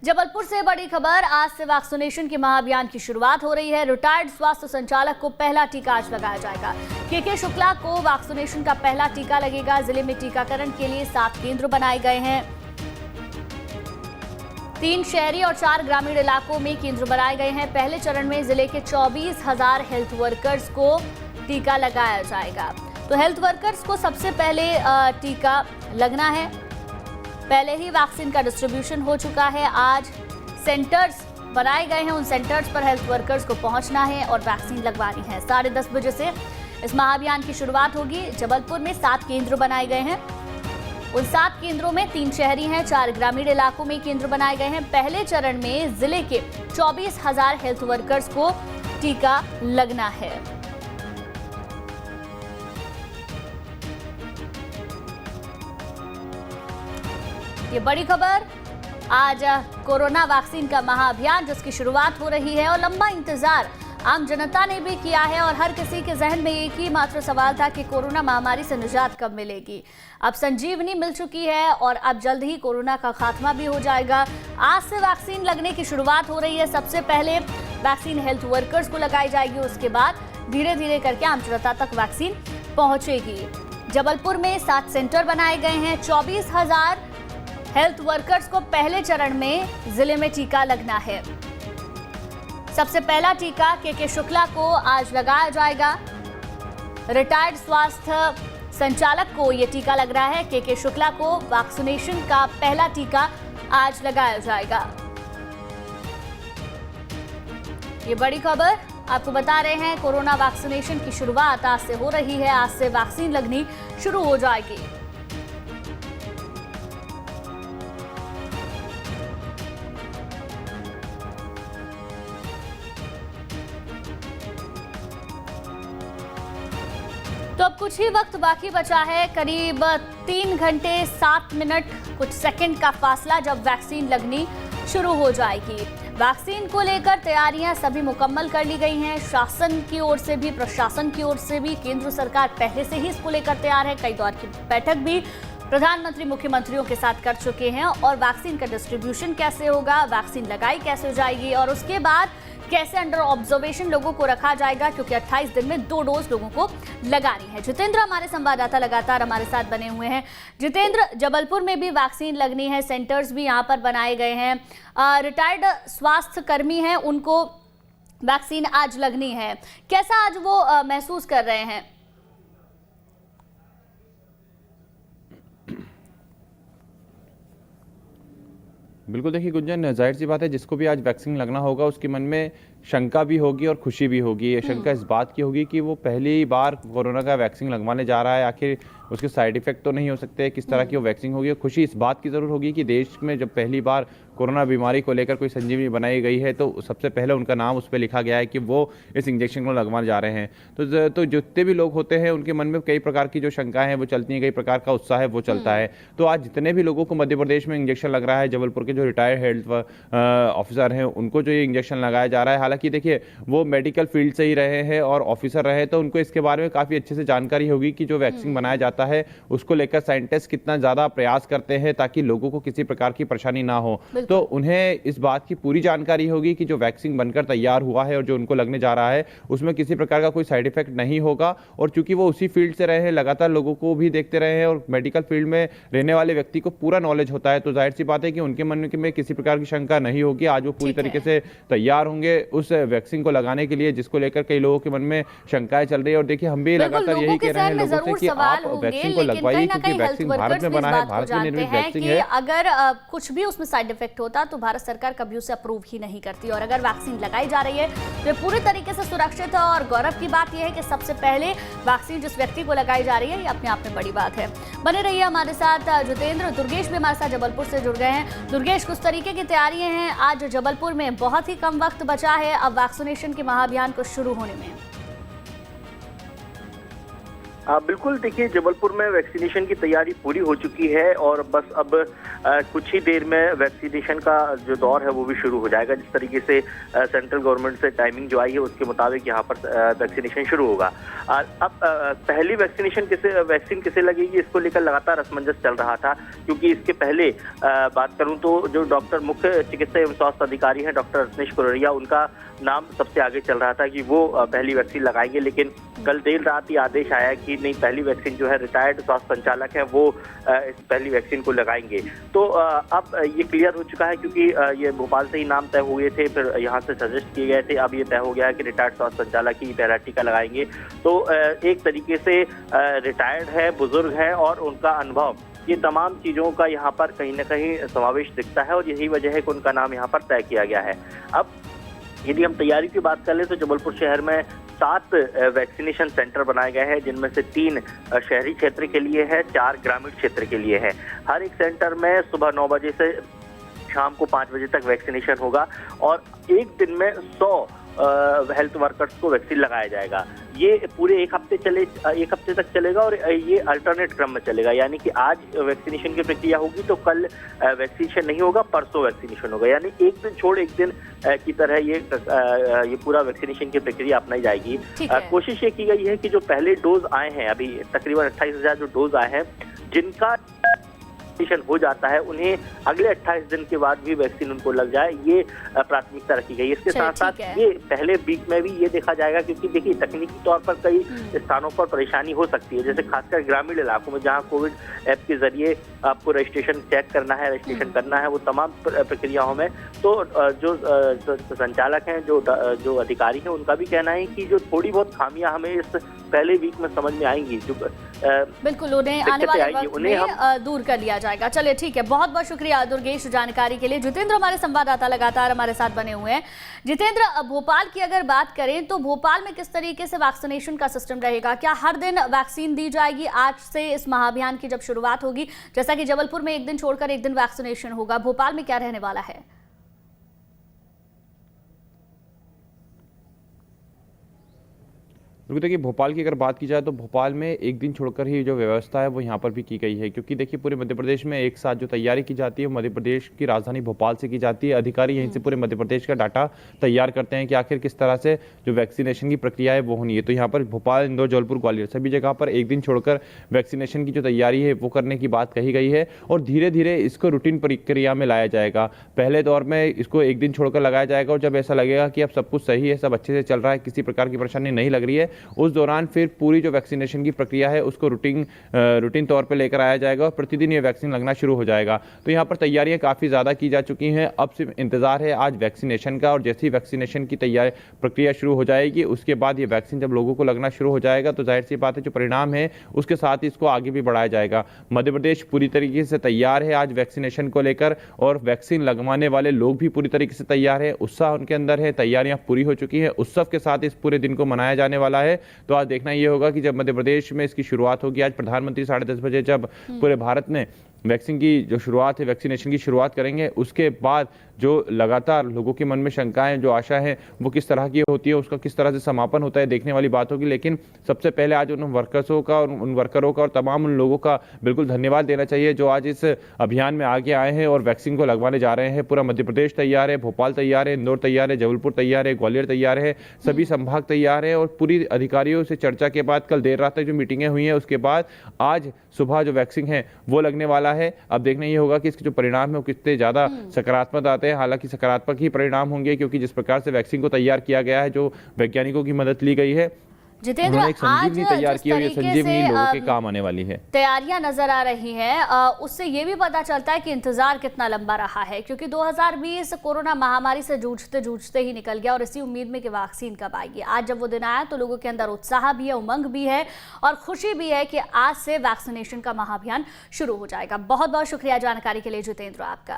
जबलपुर से बड़ी खबर, आज से वैक्सीनेशन के महाअभियान की शुरुआत हो रही है। रिटायर्ड स्वास्थ्य संचालक को पहला टीका आज लगाया जाएगा। के शुक्ला को वैक्सीनेशन का पहला टीका लगेगा। जिले में टीकाकरण के लिए 7 केंद्र बनाए गए हैं। 3 शहरी और 4 ग्रामीण इलाकों में केंद्र बनाए गए हैं। पहले चरण में जिले के 24,000 हेल्थ वर्कर्स को टीका लगाया जाएगा। तो हेल्थ वर्कर्स को सबसे पहले टीका लगना है। पहले ही वैक्सीन का डिस्ट्रीब्यूशन हो चुका है। आज सेंटर्स बनाए गए हैं, उन सेंटर्स पर हेल्थ वर्कर्स को पहुंचना है और वैक्सीन लगवानी है। 10:30 बजे से इस महाअभियान की शुरुआत होगी। जबलपुर में 7 केंद्र बनाए गए हैं। उन 7 केंद्रों में 3 शहरी हैं, 4 ग्रामीण इलाकों में केंद्र बनाए गए हैं। पहले चरण में जिले के 24,000 हेल्थ वर्कर्स को टीका लगना है। ये बड़ी खबर, आज कोरोना वैक्सीन का महाअभियान जिसकी शुरुआत हो रही है और लंबा इंतजार आम जनता ने भी किया है और हर किसी के जहन में एक ही मात्र सवाल था कि कोरोना महामारी से निजात कब मिलेगी। अब संजीवनी मिल चुकी है और अब जल्द ही कोरोना का खात्मा भी हो जाएगा। आज से वैक्सीन लगने की शुरुआत हो रही है। सबसे पहले वैक्सीन हेल्थ वर्कर्स को लगाई जाएगी, उसके बाद धीरे धीरे करके आम जनता तक वैक्सीन पहुंचेगी। जबलपुर में 7 सेंटर बनाए गए हैं। 24,000 हेल्थ वर्कर्स को पहले चरण में जिले में टीका लगना है। सबसे पहला टीका के शुक्ला को आज लगाया जाएगा। रिटायर्ड स्वास्थ्य संचालक को यह टीका लग रहा है। के शुक्ला को वैक्सीनेशन का पहला टीका आज लगाया जाएगा। ये बड़ी खबर आपको बता रहे हैं, कोरोना वैक्सीनेशन की शुरुआत आज से हो रही है। आज से वैक्सीन लगनी शुरू हो जाएगी। तो अब कुछ ही वक्त बाकी बचा है, करीब 3 घंटे 7 मिनट कुछ सेकंड का फासला, जब वैक्सीन लगनी शुरू हो जाएगी। वैक्सीन को लेकर तैयारियां सभी मुकम्मल कर ली गई हैं। शासन की ओर से भी, प्रशासन की ओर से भी, केंद्र सरकार पहले से ही इसको लेकर तैयार है। कई दौर की बैठक भी प्रधानमंत्री मुख्यमंत्रियों के साथ कर चुके हैं। और वैक्सीन का डिस्ट्रीब्यूशन कैसे होगा, वैक्सीन लगाई कैसे जाएगी और उसके बाद कैसे अंडर ऑब्जर्वेशन लोगों को रखा जाएगा, क्योंकि 28 दिन में 2 डोज लोगों को लगानी है। जितेंद्र हमारे संवाददाता लगातार हमारे साथ बने हुए हैं। जितेंद्र, जबलपुर में भी वैक्सीन लगनी है, सेंटर्स भी यहाँ पर बनाए गए हैं। रिटायर्ड स्वास्थ्य कर्मी हैं, उनको वैक्सीन आज लगनी है। कैसा आज वो महसूस कर रहे हैं? बिल्कुल, देखिए गुंजन, जाहिर सी बात है जिसको भी आज वैक्सीन लगना होगा उसके मन में शंका भी होगी और खुशी भी होगी। ये शंका इस बात की होगी कि वो पहली बार कोरोना का वैक्सीन लगवाने जा रहा है, आखिर उसके साइड इफेक्ट तो नहीं हो सकते, किस तरह की वो वैक्सीन होगी। खुशी इस बात की ज़रूर होगी कि देश में जब पहली बार कोरोना बीमारी को लेकर कोई संजीवनी बनाई गई है तो सबसे पहले उनका नाम उस पर लिखा गया है कि वो इस इंजेक्शन को लगवाने जा रहे हैं। तो जितने भी लोग होते हैं उनके मन में कई प्रकार की जो शंकाएं हैं वो चलती हैं, कई प्रकार का उत्साह है वो चलता है। तो आज जितने भी लोगों को मध्य प्रदेश में इंजेक्शन लग रहा है, जबलपुर के जो रिटायर्ड हेल्थ ऑफिसर हैं उनको जो ये इंजेक्शन लगाया जा रहा है, हालांकि देखिए वो मेडिकल फील्ड से ही रहे हैं और ऑफिसर रहे, तो उनको इसके बारे में काफ़ी अच्छे से जानकारी होगी कि जो वैक्सीन बनाया जाता है उसको लेकर साइंटिस्ट कितना ज़्यादा प्रयास करते हैं ताकि लोगों को किसी प्रकार की परेशानी ना हो। तो उन्हें इस बात की पूरी जानकारी होगी कि जो वैक्सीन बनकर तैयार हुआ है और जो उनको लगने जा रहा है उसमें किसी प्रकार का कोई साइड इफेक्ट नहीं होगा। और चूंकि वो उसी फील्ड से रहे हैं, लगातार लोगों को भी देखते रहे हैं और मेडिकल फील्ड में रहने वाले व्यक्ति को पूरा नॉलेज होता है, तो जाहिर सी बात है कि उनके मन में किसी प्रकार की शंका नहीं होगी। आज वो पूरी तरीके से तैयार होंगे उस वैक्सीन को लगाने के लिए, जिसको लेकर कई लोगों के मन में शंकाएं चल रही है। और देखिए हम भी लगातार यही कह रहे हैं लोगों से कि आप वैक्सीन को लगवाइए, क्योंकि वैक्सीन भारत में बना है, भारत में निर्मित वैक्सीन है। अगर कुछ भी उसमें साइड इफेक्ट होता तो भारत सरकार कभी उसे अप्रूव ही नहीं करती। और अगर वैक्सीन लगाई जा रही है तो पूरी तरीके से सुरक्षित है। और गौरव की बात यह है कि सबसे पहले वैक्सीन जिस व्यक्ति को लगाई जा रही है, ये अपने आप में बड़ी बात है। बने रहिए हमारे साथ। जितेंद्र, दुर्गेश भी हमारे साथ जबलपुर से जुड़ गए हैं। दुर्गेश, कुछ तरीके की तैयारियां हैं, आज जबलपुर में बहुत ही कम वक्त बचा है अब वैक्सीनेशन के महाअभियान को शुरू होने में। बिल्कुल, देखिए जबलपुर में वैक्सीनेशन की तैयारी पूरी हो चुकी है और बस अब कुछ ही देर में वैक्सीनेशन का जो दौर है वो भी शुरू हो जाएगा। जिस तरीके से सेंट्रल गवर्नमेंट से टाइमिंग जो आई है उसके मुताबिक यहाँ पर वैक्सीनेशन शुरू होगा। अब पहली वैक्सीन किसे लगेगी इसको लेकर लगातार असमंजस चल रहा था, क्योंकि इसके पहले बात करूं तो जो डॉक्टर मुख्य चिकित्सा एवं स्वास्थ्य अधिकारी हैं डॉक्टर रत्नेश कुररिया, उनका नाम सबसे आगे चल रहा था कि वो पहली वैक्सीन लगाएंगे। लेकिन कल देर रात ही आदेश आया कि नहीं, पहली वैक्सीन जो है रिटायर्ड स्वास्थ्य संचालक है वो इस पहली वैक्सीन को लगाएंगे। तो अब ये क्लियर हो चुका है, क्योंकि ये भोपाल से ही नाम तय हुए थे, फिर यहाँ से सजेस्ट किए गए थे, अब ये तय हो गया है कि रिटायर्ड स्वास्थ्य संचालक ही पहला टीका लगाएंगे। तो एक तरीके से रिटायर्ड है, बुजुर्ग है और उनका अनुभव, ये तमाम चीज़ों का यहाँ पर कहीं ना कहीं समावेश दिखता है और यही वजह है कि उनका नाम यहाँ पर तय किया गया है। अब यदि हम तैयारी की बात कर ले तो जबलपुर शहर में 7 वैक्सीनेशन सेंटर बनाए गए हैं, जिनमें से 3 शहरी क्षेत्र के लिए है, 4 ग्रामीण क्षेत्र के लिए है। हर एक सेंटर में सुबह 9 बजे से शाम को 5 बजे तक वैक्सीनेशन होगा और एक दिन में 100 हेल्थ वर्कर्स को वैक्सीन लगाया जाएगा। ये पूरे एक हफ्ते तक चलेगा और ये अल्टरनेट क्रम में चलेगा, यानी कि आज वैक्सीनेशन की प्रक्रिया होगी तो कल वैक्सीनेशन नहीं होगा, परसों वैक्सीनेशन होगा, यानी एक दिन छोड़ एक दिन की तरह ये पूरा वैक्सीनेशन की प्रक्रिया अपनाई जाएगी। कोशिश ये की गई है कि जो पहले डोज आए हैं, अभी तकरीबन 28,000 जो डोज आए हैं, जिनका हो जाता है उन्हें अगले 28 दिन के बाद भी वैक्सीन उनको लग जाए, ये प्राथमिकता रखी गई है। इसके साथ साथ ये पहले वीक में भी ये देखा जाएगा, क्योंकि देखिए तकनीकी तौर पर कई स्थानों पर परेशानी हो सकती है, जैसे खासकर ग्रामीण इलाकों में जहां कोविड ऐप के जरिए आपको रजिस्ट्रेशन चेक करना है, रजिस्ट्रेशन करना है, वो तमाम प्रक्रियाओं में तो जो संचालक हैं, जो अधिकारी हैं, उनका भी कहना है कि जो थोड़ी बहुत खामियां हमें इस पहले वीक में समझ में आएंगी, जो बिल्कुल उन्हें आने वाले वक्त में दूर कर लिया जाएगा। चलिए ठीक है, बहुत बहुत शुक्रिया दुर्गेश जानकारी के लिए। जितेंद्र हमारे संवाददाता लगातार हमारे साथ बने हुए हैं। जितेंद्र, भोपाल की अगर बात करें तो भोपाल में किस तरीके से वैक्सीनेशन का सिस्टम रहेगा? क्या हर दिन वैक्सीन दी जाएगी आज से इस महाअभियान की जब शुरुआत होगी? जैसा कि जबलपुर में एक दिन छोड़कर एक दिन वैक्सीनेशन होगा, भोपाल में क्या रहने वाला है? क्योंकि देखिए भोपाल की अगर बात की जाए तो भोपाल में एक दिन छोड़कर ही जो व्यवस्था है वो यहाँ पर भी की गई है, क्योंकि देखिए पूरे मध्य प्रदेश में एक साथ जो तैयारी की जाती है मध्य प्रदेश की राजधानी भोपाल से की जाती है। अधिकारी यहीं से पूरे मध्य प्रदेश का डाटा तैयार करते हैं कि आखिर किस तरह से जो वैक्सीनेशन की प्रक्रिया है वो होनी है। तो यहाँ पर भोपाल, इंदौर, जबलपुर, ग्वालियर सभी जगह पर एक दिन छोड़कर वैक्सीनेशन की जो तैयारी है वो करने की बात कही गई है और धीरे धीरे इसको रूटीन प्रक्रिया में लाया जाएगा। पहले दौर में इसको एक दिन छोड़कर लगाया जाएगा और जब ऐसा लगेगा कि अब सब कुछ सही है, सब अच्छे से चल रहा है, किसी प्रकार की परेशानी नहीं लग रही है, उस दौरान फिर पूरी जो वैक्सीनेशन की प्रक्रिया है उसको रूटीन तौर पर लेकर आया जाएगा और प्रतिदिन ये वैक्सीन लगना शुरू हो जाएगा। तो यहाँ पर तैयारियां काफ़ी ज़्यादा की जा चुकी हैं। अब सिर्फ इंतजार है आज वैक्सीनेशन का और जैसे ही वैक्सीनेशन की तैयारी प्रक्रिया शुरू हो जाएगी उसके बाद ये वैक्सीन जब लोगों को लगना शुरू हो जाएगा तो जाहिर सी बात है जो परिणाम है उसके साथ ही इसको आगे भी बढ़ाया जाएगा। मध्य प्रदेश पूरी तरीके से तैयार है आज वैक्सीनेशन को लेकर और वैक्सीन लगवाने वाले लोग भी पूरी तरीके से तैयार है, उत्साह उनके अंदर है, तैयारियां पूरी हो चुकी है। उत्सव के साथ इस पूरे दिन को मनाया जाने वाला है। तो आज देखना यह होगा कि जब मध्य प्रदेश में इसकी शुरुआत होगी, आज प्रधानमंत्री 10:30 बजे जब पूरे भारत में वैक्सीन की जो शुरुआत है, वैक्सीनेशन की शुरुआत करेंगे, उसके बाद जो लगातार लोगों के मन में शंकाएं, जो आशा है वो किस तरह की होती है, उसका किस तरह से समापन होता है, देखने वाली बात होगी। लेकिन सबसे पहले आज उन वर्कर्सों का और उन वर्करों का और तमाम उन लोगों का बिल्कुल धन्यवाद देना चाहिए जो आज इस अभियान में आगे आए हैं और वैक्सीन को लगवाने जा रहे हैं। पूरा मध्य प्रदेश तैयार है, भोपाल तैयार है, इंदौर तैयार है, जबलपुर तैयार है, ग्वालियर तैयार है, सभी संभाग तैयार है और पूरी अधिकारियों से चर्चा के बाद कल देर रात तक जो मीटिंगें हुई हैं उसके बाद आज सुबह जो वैक्सीन है वो लगने वाला है। अब देखना ये होगा कि इसके जो परिणाम है वो कितने ज़्यादा सकारात्मक आते हैं। हालांकि सकारात्मक ही परिणाम होंगे क्योंकि जिस प्रकार से वैक्सीन को तैयार किया गया है, जो वैज्ञानिकों की मदद ली गई है, जितेंद्र, एक संजीवनी तैयार की और ये संजीवनी लोगों के काम आने वाली है। तैयारियां नजर आ रही हैं, उससे ये भी पता चलता है कि इंतजार कितना लंबा रहा है, क्योंकि 2020 कोरोना महामारी से जूझते ही निकल गया और इसी उम्मीद में कि वैक्सीन कब आएगी। आज जब वो दिन आया तो लोगों के अंदर उत्साह भी है, उमंग भी है और खुशी भी है कि आज से वैक्सीनेशन का महाअभियान शुरू हो जाएगा। बहुत बहुत शुक्रिया जानकारी के लिए जितेंद्र आपका।